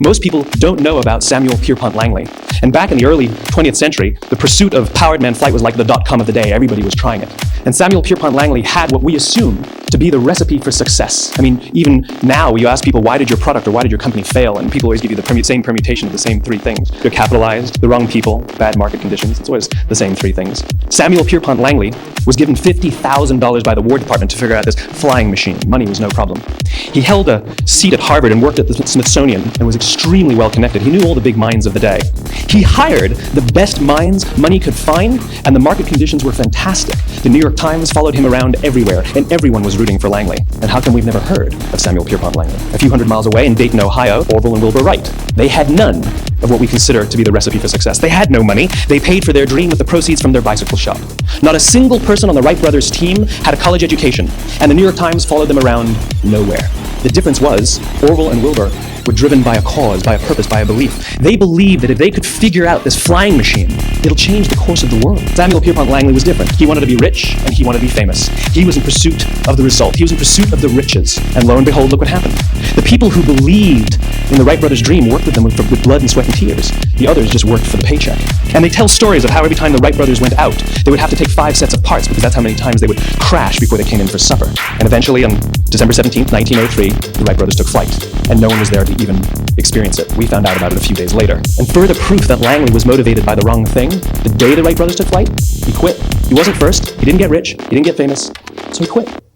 Most people don't know about Samuel Pierpont Langley. And back in the early 20th century, the pursuit of powered man flight was like the .com of the day. Everybody was trying it. And Samuel Pierpont Langley had what we assume to be the recipe for success. I mean, even now, you ask people, why did your product or why did your company fail? And people always give you the same permutation of the same three things. You're capitalized, the wrong people, bad market conditions. It's always the same three things. Samuel Pierpont Langley was given $50,000 by the War Department to figure out this flying machine. Money was no problem. He held a seat at Harvard and worked at the Smithsonian and was extremely well connected. He knew all the big minds of the day. He hired the best minds money could find, and the market conditions were fantastic. The New York Times followed him around everywhere, and everyone was rooting for Langley. And how come we've never heard of Samuel Pierpont Langley? A few hundred miles away in Dayton, Ohio, Orville and Wilbur Wright. They had none of what we consider to be the recipe for success. They had no money. They paid for their dream with the proceeds from their bicycle shop. Not a single person on the Wright brothers team had a college education, and the New York Times followed them around nowhere. The difference was Orville and Wilbur were driven by a cause, by a purpose, by a belief. They believed that if they could figure out this flying machine, it'll change the course of the world. Samuel Pierpont Langley was different. He wanted to be rich, and he wanted to be famous. He was in pursuit of the result. He was in pursuit of the riches. And lo and behold, look what happened. The people who believed in the Wright brothers' dream worked with them with blood and sweat and tears. The others just worked for the paycheck. And they tell stories of how every time the Wright brothers went out, they would have to take 5 sets of parts because that's how many times they would crash before they came in for supper. And eventually, on December 17th, 1903, the Wright brothers took flight, and no one was there to even experience it. We found out about it a few days later. And further proof that Langley was motivated by the wrong thing, the day the Wright brothers took flight, he quit. He wasn't first, he didn't get rich, he didn't get famous, so he quit.